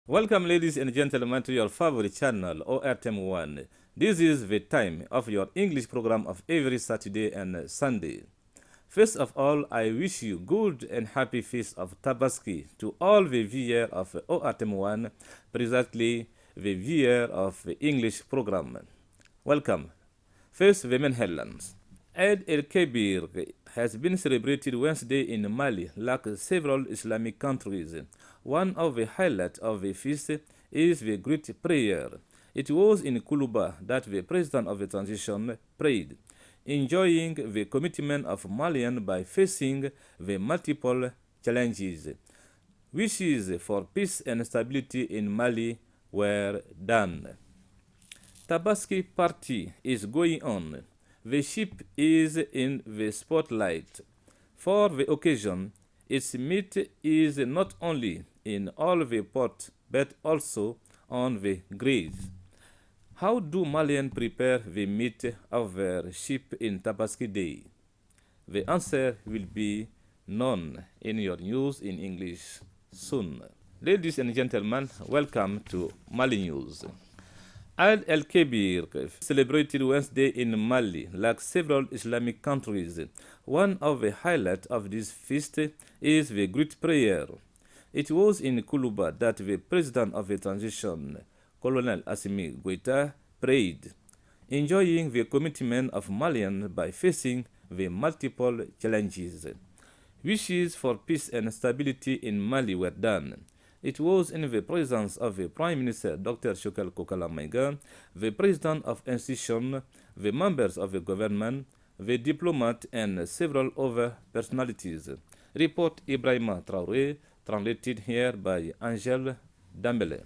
Welcome, ladies and gentlemen, to your favorite channel, ORTM1. This is the time of your English program of every Saturday and Sunday. First of all, I wish you good and happy feast of Tabaski to all the viewers of ORTM1, presently the viewer of the English program. Welcome. First, the main headlines. Eid el-Kabir has been celebrated Wednesday in Mali, like several Islamic countries. One of the highlights of the feast is the Great Prayer. It was in Kuluba that the president of the transition prayed, enjoying the commitment of Malians by facing the multiple challenges. Wishes for peace and stability in Mali were done. Tabaski party is going on. The ship is in the spotlight. For the occasion, its meat is not only in all the pot but also on the grills. How do Malians prepare the meat of their sheep in Tabaski Day? The answer will be known in your news in English soon. Ladies and gentlemen, welcome to Mali News. Eid el-Kabir celebrated Wednesday in Mali, like several Islamic countries. One of the highlights of this feast is the Great Prayer. It was in Kuluba that the president of the transition, Colonel Assimi Goïta, prayed, enjoying the commitment of Malians by facing the multiple challenges. Wishes for peace and stability in Mali were done. It was in the presence of the Prime Minister Dr. Shokal Kokala Maïga, the President of Institution, the members of the government, the diplomat, and several other personalities. Report Ibrahima Traoré, translated here by Angel Dambele.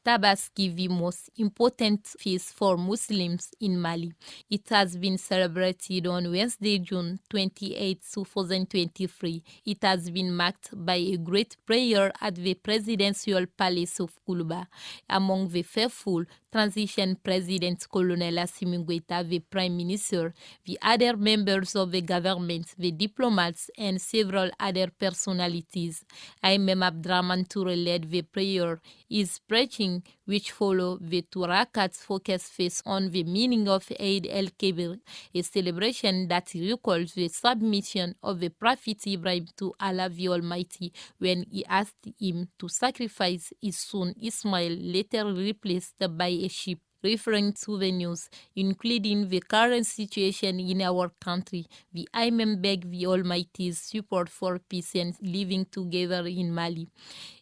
Tabaski, the most important feast for Muslims in Mali. It has been celebrated on Wednesday, June 28, 2023. It has been marked by a great prayer at the Presidential Palace of Kuluba. Among the faithful, transition President Colonel Assimi Goïta, the Prime Minister, the other members of the government, the diplomats, and several other personalities. Imam Abdraman Toure led the prayer. His preaching, which follow the two rakats, focus face on the meaning of Eid el-Kabir, a celebration that recalls the submission of the Prophet Ibrahim to Allah the Almighty when he asked him to sacrifice his son Ismail, later replaced by a sheep. Referring to the news, including the current situation in our country, the Imam begged the Almighty's support for peace and living together in Mali.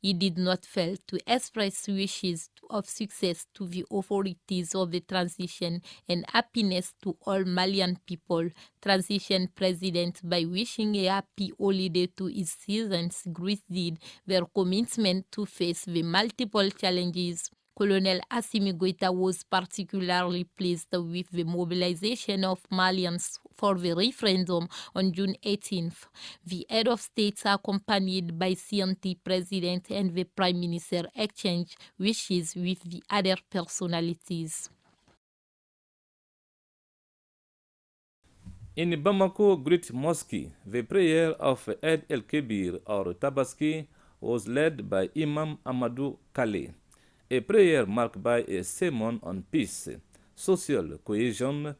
He did not fail to express wishes of success to the authorities of the transition and happiness to all Malian people. Transition President, by wishing a happy holiday to his citizens, greeted their commitment to face the multiple challenges. Colonel Assimi Goïta was particularly pleased with the mobilization of Malians for the referendum on June 18th. The head of state, accompanied by CNT President and the Prime Minister, exchanged wishes with the other personalities. In Bamako Great Mosque, the prayer of Eid el-Kabir or Tabaski was led by Imam Amadou Kale. A prayer marked by a sermon on peace, social cohesion,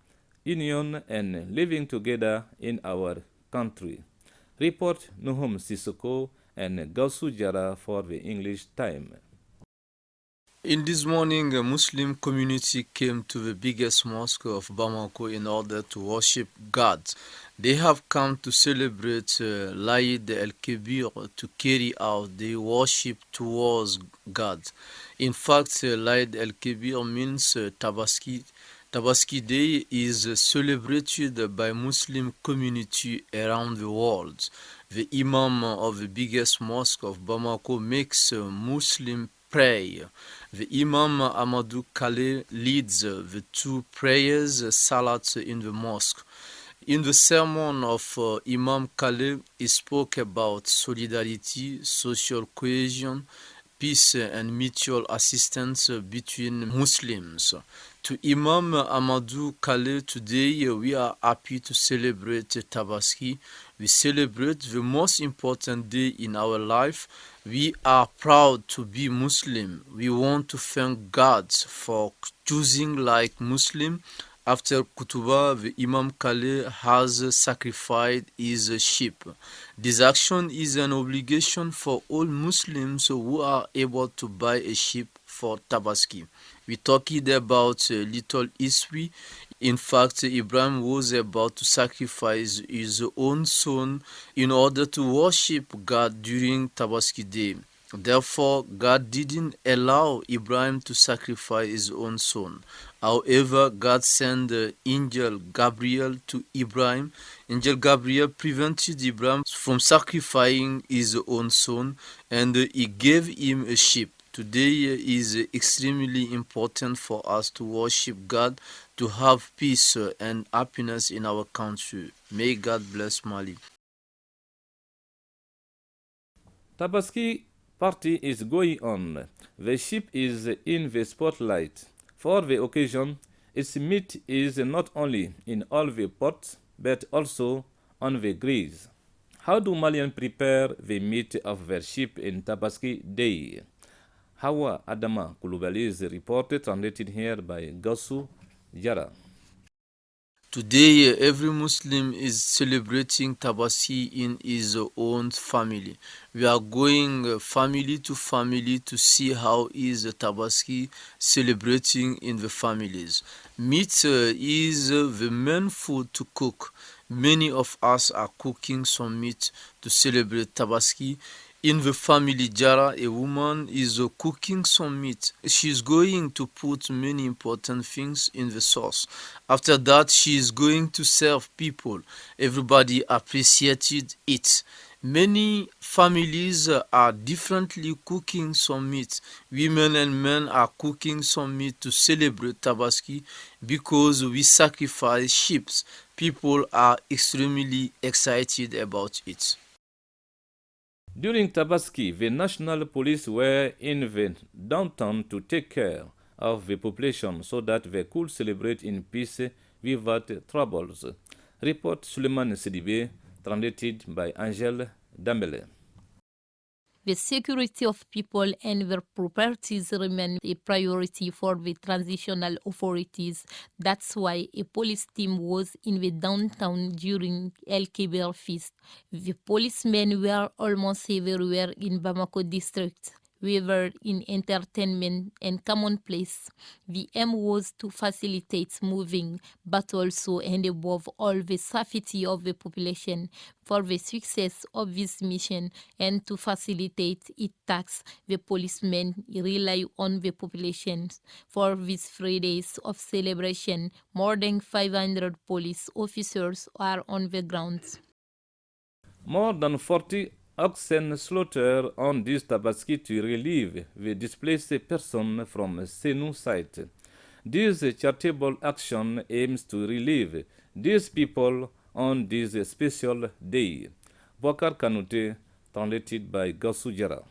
union, and living together in our country. Report Nuhum Sissoko and Gausu Jara for the English Time. In this morning, a Muslim community came to the biggest mosque of Bamako in order to worship God. They have come to celebrate Eid el-Kabir to carry out their worship towards God. In fact, Eid el-Kabir means Tabaski. Tabaski Day is celebrated by Muslim community around the world. The Imam of the biggest mosque of Bamako makes Muslim pray. The Imam Amadou Kale leads the two prayers, Salat in the mosque. In the sermon of Imam Kale, he spoke about solidarity, social cohesion, peace and mutual assistance between Muslims. To Imam Amadou Kale, today we are happy to celebrate Tabaski. We celebrate the most important day in our life. We are proud to be Muslim. We want to thank God for choosing like Muslim. After Kutuba, the Imam Khalil has sacrificed his sheep. This action is an obligation for all Muslims who are able to buy a sheep for Tabaski. We talked about little history. In fact, Ibrahim was about to sacrifice his own son in order to worship God during Tabaski Day. Therefore, God didn't allow Ibrahim to sacrifice his own son. However, God sent the angel Gabriel to Ibrahim. Angel Gabriel prevented Ibrahim from sacrificing his own son, and he gave him a sheep. Today is extremely important for us to worship God, to have peace and happiness in our country. May God bless Mali. Tabaski party is going on. The sheep is in the spotlight. For the occasion, its meat is not only in all the pots, but also on the grills. How do Malians prepare the meat of their sheep in Tabaski Day? Hawa Adama Kulubali's report translated here by Gasu Jara. Today, every Muslim is celebrating Tabaski in his own family. We are going family to family to see how is Tabaski celebrating in the families. Meat is the main food to cook. Many of us are cooking some meat to celebrate Tabaski. In the family Jara, a woman is cooking some meat. She is going to put many important things in the sauce. After that, she is going to serve people. Everybody appreciated it. Many families are differently cooking some meat. Women and men are cooking some meat to celebrate Tabaski because we sacrifice sheep. People are extremely excited about it. During Tabaski, the National Police were in the downtown to take care of the population so that they could celebrate in peace without troubles. Report Suleiman Sidibe, translated by Angel Dambele. The security of people and their properties remain a priority for the transitional authorities. That's why a police team was in the downtown during El Kibir feast. The policemen were almost everywhere in Bamako district. Whether in entertainment and commonplace. The aim was to facilitate moving, but also and above all the safety of the population. For the success of this mission and to facilitate its tasks, the policemen rely on the population. For these 3 days of celebration, more than 500 police officers are on the ground. More than 40 oxen slaughtered on this Tabaski to relieve the displaced person from Senu site. This charitable action aims to relieve these people on this special day. Bakar Kanute, translated by Gasu Jara.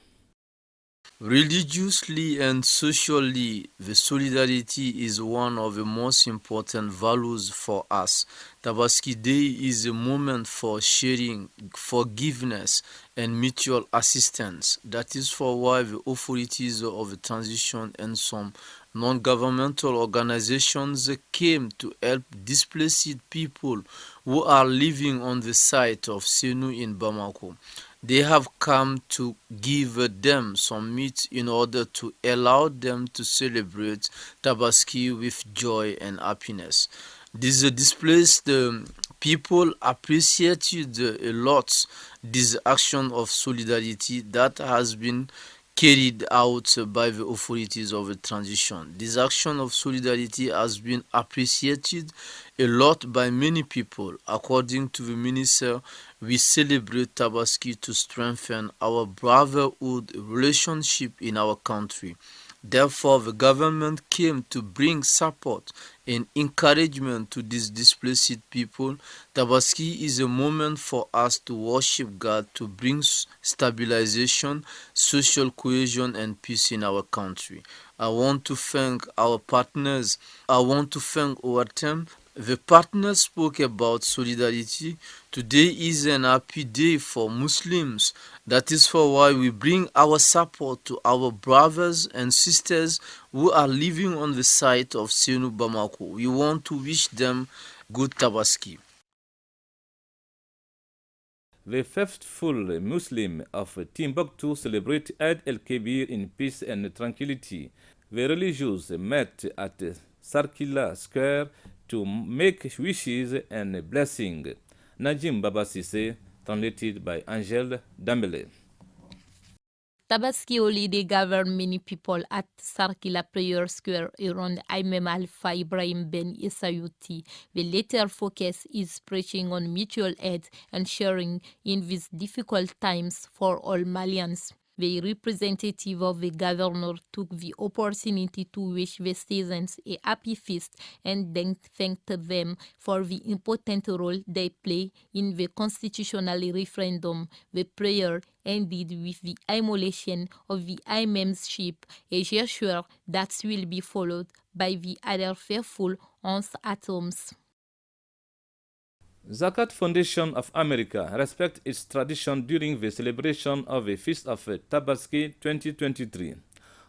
Religiously and socially, the solidarity is one of the most important values for us. Tabaski Day is a moment for sharing, forgiveness, and mutual assistance. That is for why the authorities of the transition and some non-governmental organizations came to help displaced people who are living on the site of Senu in Bamako. They have come to give them some meat in order to allow them to celebrate Tabaski with joy and happiness. These displaced people appreciated a lot this action of solidarity that has been carried out by the authorities of the transition. This action of solidarity has been appreciated a lot by many people. According to the minister, we celebrate Tabaski to strengthen our brotherhood relationship in our country. Therefore, the government came to bring support and encouragement to these displaced people. Tabaski is a moment for us to worship God, to bring stabilization, social cohesion, and peace in our country. I want to thank our partners. I want to thank our team. The partners spoke about solidarity. Today is an happy day for Muslims. That is for why we bring our support to our brothers and sisters who are living on the site of Senu Bamako. We want to wish them good Tabaski. The faithful Muslim of Timbuktu celebrate Eid el-Kabir in peace and tranquility. The religious met at Sarkila Square to make wishes and blessing. Najim Baba Sise, translated by Angel Dambele. Tabaski holiday gathered many people at Sarkila Prayer Square around Imam Alpha Ibrahim Ben Isayuti. The later focus is preaching on mutual aid and sharing in these difficult times for all Malians. The representative of the governor took the opportunity to wish the citizens a happy feast and then thanked them for the important role they play in the constitutional referendum. The prayer ended with the immolation of the imam's sheep, a gesture that will be followed by the other faithful at homes. Zakat Foundation of America respects its tradition during the celebration of the Feast of Tabaski 2023.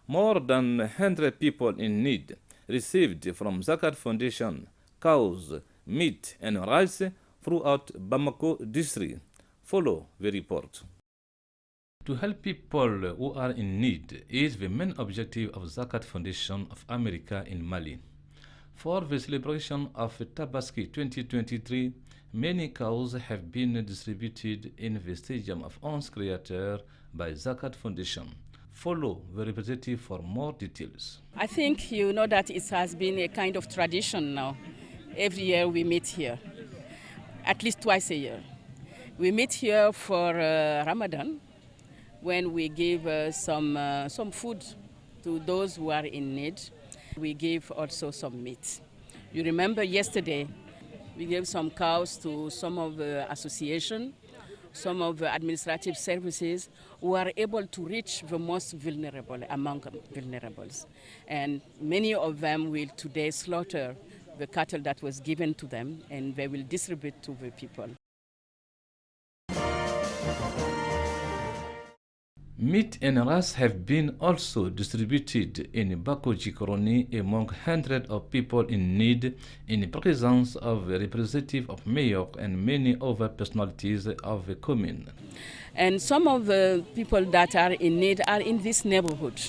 More than 100 people in need received from Zakat Foundation cows, meat, and rice throughout Bamako district. Follow the report. To help people who are in need is the main objective of Zakat Foundation of America in Mali. For the celebration of Tabaski 2023, many cows have been distributed in the Stadium of Ons Creator by Zakat Foundation. Follow the representative for more details. I think you know that it has been a kind of tradition now. Every year we meet here, at least twice a year. We meet here for Ramadan, when we give some food to those who are in need. We give also some meat. You remember yesterday, we gave some cows to some of the association, some of the administrative services who are able to reach the most vulnerable among vulnerables. And many of them will today slaughter the cattle that was given to them, and they will distribute to the people. Meat and rice have been also distributed in Bako Jikoroni among hundreds of people in need in the presence of the representative of mayor and many other personalities of the commune. And some of the people that are in need are in this neighborhood.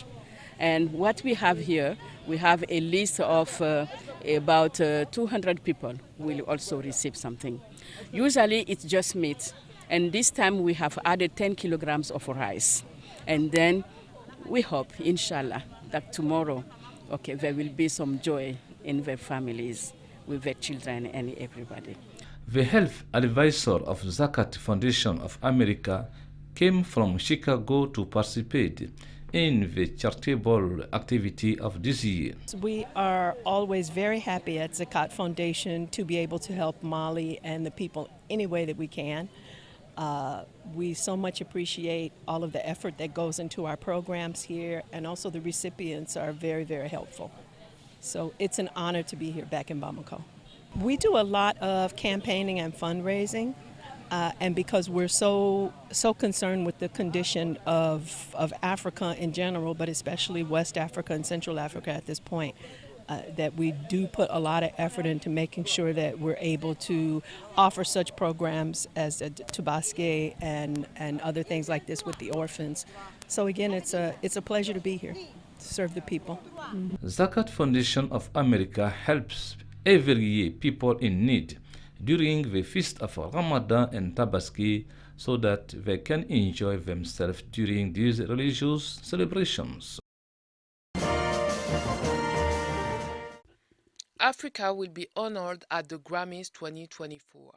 And what we have here, we have a list of about 200 people who will also receive something. Usually it's just meat. And this time we have added 10 kilograms of rice. And then we hope, inshallah, that tomorrow, there will be some joy in their families, with their children and everybody. The health advisor of Zakat Foundation of America came from Chicago to participate in the charitable activity of this year. We are always very happy at Zakat Foundation to be able to help Mali and the people any way that we can. We so much appreciate all of the effort that goes into our programs here, and also the recipients are very, very helpful. So it's an honor to be here back in Bamako. We do a lot of campaigning and fundraising, and because we're so concerned with the condition of Africa in general, but especially West Africa and Central Africa at this point, that we do put a lot of effort into making sure that we're able to offer such programs as Tabaski and other things like this with the orphans. So again, it's a pleasure to be here, to serve the people. Zakat Foundation of America helps every year people in need during the feast of Ramadan and Tabaski so that they can enjoy themselves during these religious celebrations. Africa will be honored at the Grammys 2024.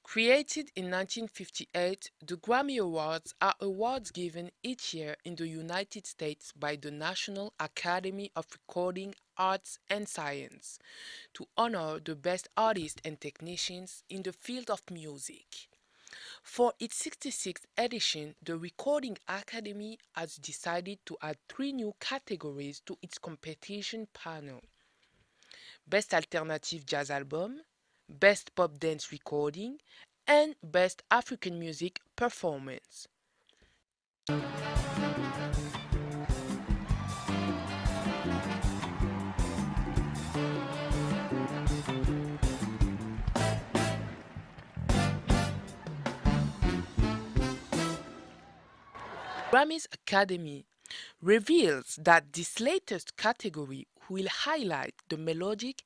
Created in 1958, the Grammy Awards are awards given each year in the United States by the National Academy of Recording Arts and Science to honor the best artists and technicians in the field of music. For its 66th edition, the Recording Academy has decided to add 3 new categories to its competition panel: Best Alternative Jazz Album, Best Pop Dance Recording, and Best African Music Performance. Grammys Academy reveals that this latest category will highlight the melodic,